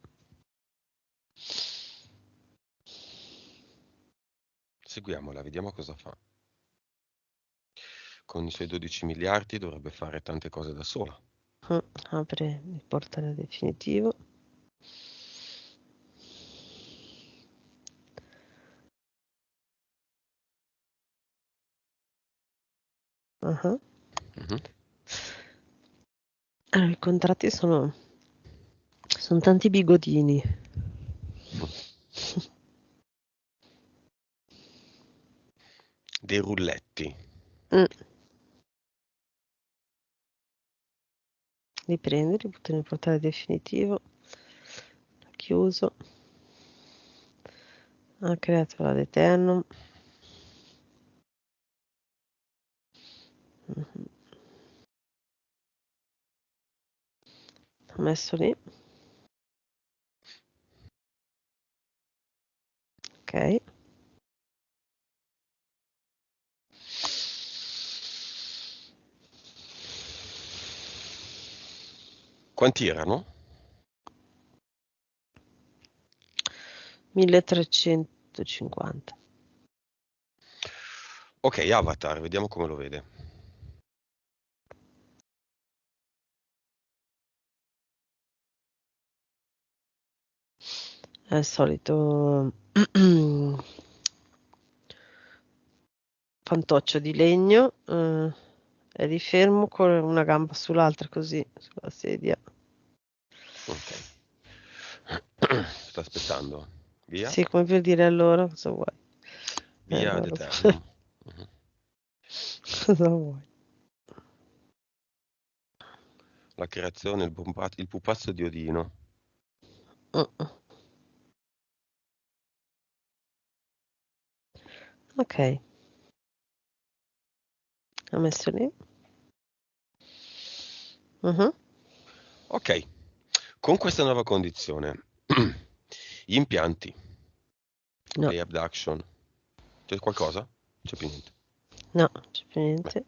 Seguiamola, vediamo cosa fa. Con i suoi 12 miliardi dovrebbe fare tante cose da sola. Apre il portale definitivo. Ah. Mhm. Allora, i contratti sono tanti bigodini. Dei rulletti. Mm. Li prendi, li butti nel portale definitivo. Chiuso. Ha creato la Eternum. Ha messo lì. Ok. Quanti erano? 1350. Ok, Avatar, vediamo come lo vede. È il solito fantoccio di legno. È di fermo con una gamba sull'altra, così, sulla sedia. Ok. Sta aspettando. Via. Sì, come per dire allora cosa vuoi? Via ad Allora, Eternum. Mhm. cosa vuoi? La creazione, il pupazzo di Odino. Mm. Ok, ha messo lì. Mhm. Ok, con questa nuova condizione, gli impianti, No, le abduction, c'è qualcosa? Non c'è più niente. no, non c'è più Beh, niente.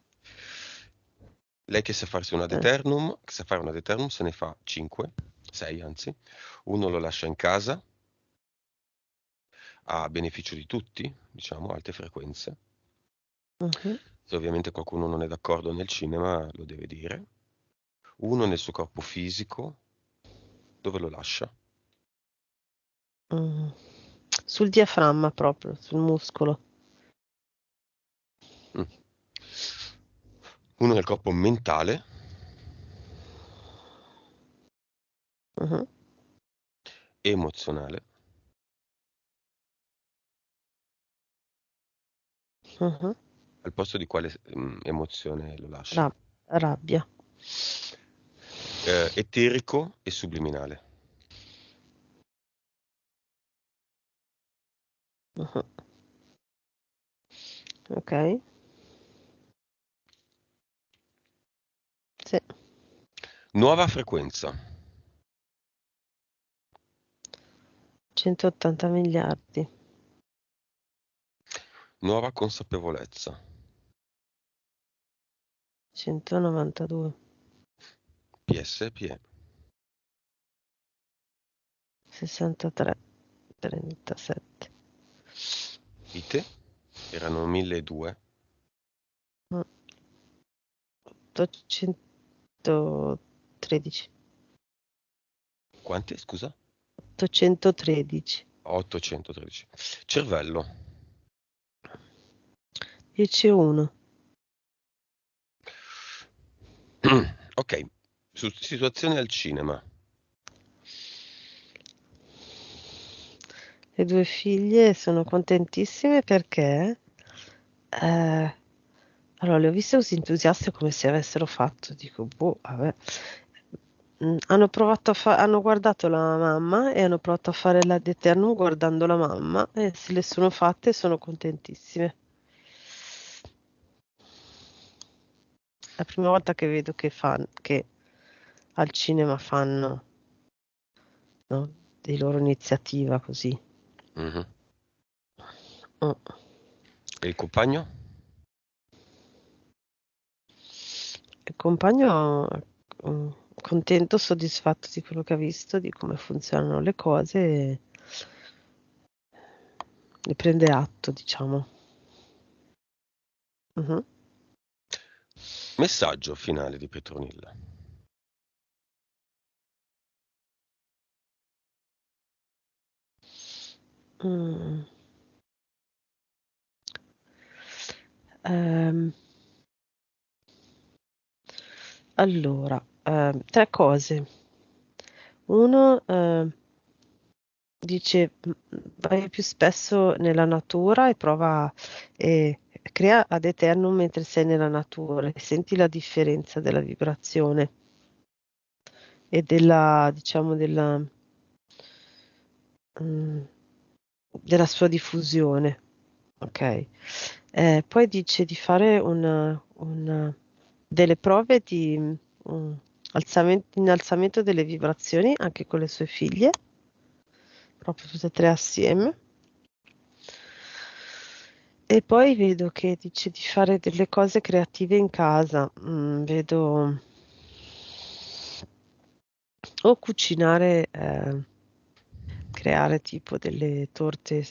lei che sa farsi una Deternum, che sa fare una Deternum, se ne fa 5, 6 anzi. Uno lo lascia in casa, a beneficio di tutti, diciamo, alte frequenze. Mhm. Se ovviamente qualcuno non è d'accordo nel cinema, lo deve dire. Uno nel suo corpo fisico, dove lo lascia? Mm. Sul diaframma proprio, sul muscolo. Mm. Uno nel corpo mentale, Mhm. emozionale, Mhm. al posto di quale emozione lo lascia? Ra- rabbia. Eterico e subliminale. Mhm. Ok, sì. Nuova frequenza, 180 miliardi. nuova consapevolezza, 192. PSPE, 63. 37. ite, erano 1200, 813. quanti scusa? 813. 813. Cervello, 10-1. ok, situazione al cinema, Le due figlie sono contentissime perché allora le ho viste così entusiaste come se avessero fatto. Dico, boh, vabbè. Hanno provato hanno guardato la mamma e hanno provato a fare la Eternum guardando la mamma e se le sono fatte e sono contentissime. La prima volta che vedo che al cinema fanno, no? Di loro iniziativa così. Mhm. Mm. E il compagno? Il compagno mm, contento, soddisfatto di quello che ha visto, di come funzionano le cose, e ne prende atto, diciamo. Mhm. Messaggio finale di Petronilla. Mm. Ehm, allora, tre cose. Uno, dice vai più spesso nella natura e prova e crea ad eternum mentre sei nella natura e senti la differenza della vibrazione e della, diciamo, mm, della sua diffusione. Ok. Poi dice di fare delle prove di innalzamento delle vibrazioni anche con le sue figlie, proprio tutte e tre assieme. E poi vedo che dice di fare delle cose creative in casa. Vedo o cucinare, creare tipo delle torte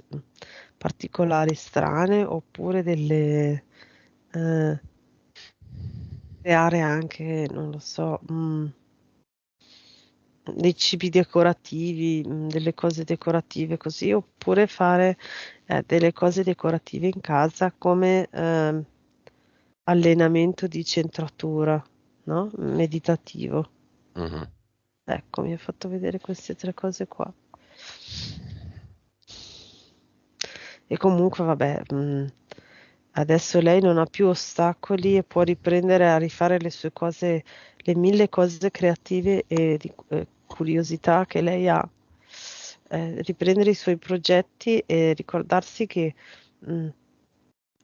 particolari, strane, oppure creare anche, non lo so, dei cibi decorativi, delle cose decorative così, oppure fare delle cose decorative in casa come allenamento di centratura, no? Meditativo. Mhm. Ecco, mi ha fatto vedere queste tre cose qua. E comunque, vabbè, adesso lei non ha più ostacoli e può riprendere a rifare le sue cose, le mille cose creative e di curiosità che lei ha. Riprendere i suoi progetti e ricordarsi che mh,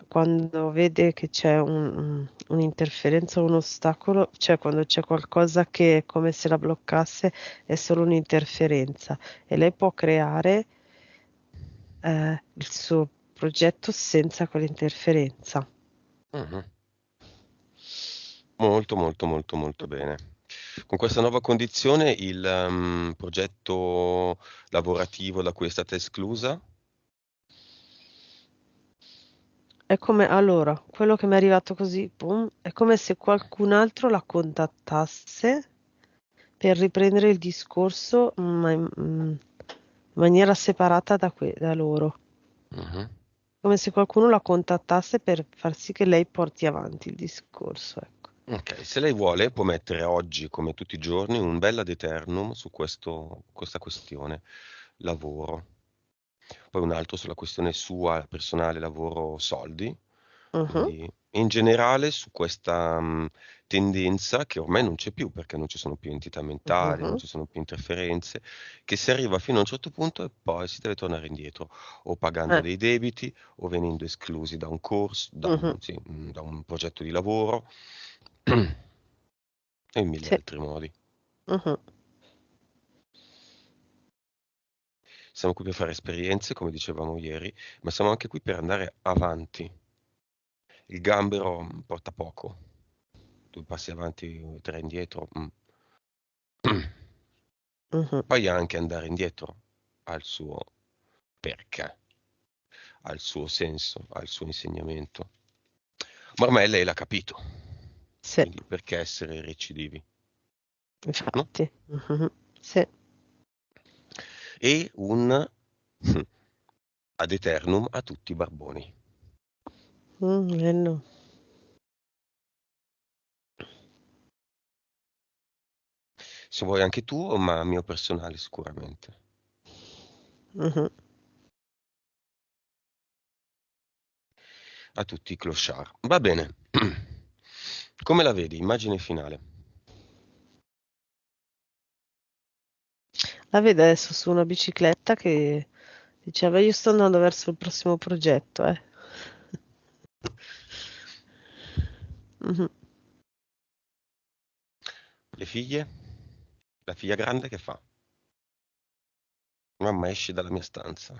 quando vede che c'è un'interferenza o un ostacolo, cioè quando c'è qualcosa che è come se la bloccasse, è solo un'interferenza e lei può creare il suo progetto senza quell'interferenza. Mhm. Molto, molto, molto, molto bene. Con questa nuova condizione il progetto lavorativo da cui è stata esclusa? È come allora, quello che mi è arrivato così, boom, è come se qualcun altro la contattasse per riprendere il discorso, ma in maniera separata da loro. Mhm. Come se qualcuno la contattasse per far sì che lei porti avanti il discorso, ecco. Ok, se lei vuole può mettere oggi, come tutti i giorni, un bel ad eternum su questa questione lavoro. Poi un altro sulla questione sua, personale, lavoro, soldi. Mhm, Quindi in generale su questa tendenza che ormai non c'è più perché non ci sono più entità mentali, non mhm, ci sono più interferenze, che si arriva fino a un certo punto e poi si deve tornare indietro, o pagando eh, dei debiti, o venendo esclusi da un corso, mhm, sì, da un progetto di lavoro e in mille sì, altri modi. mhm, Siamo qui per fare esperienze, come dicevamo ieri, ma siamo anche qui per andare avanti. Il gambero porta poco, due passi avanti, tre indietro. mhm. Poi anche andare indietro al suo perché, al suo senso, al suo insegnamento. Ma ormai lei l'ha capito, Sì, quindi perché essere recidivi, no? infatti. Mhm, sì. E un ad eternum a tutti i barboni. No. Se vuoi anche tu, ma mio personale sicuramente. Mhm. A tutti i clochard. Va bene. Come la vedi? Immagine finale. La vedo adesso su una bicicletta che diceva io sto andando verso il prossimo progetto, eh. Mhm. Le figlie? La figlia grande che fa? Mamma, esci dalla mia stanza.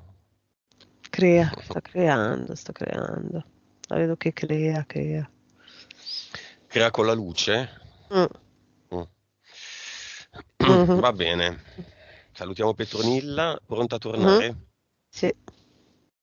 Crea, sta creando, sta creando. La vedo che crea. Crea con la luce? Mm, Mm. mhm, Va bene. Salutiamo Petronilla, pronta a mhm. tornare? Sì.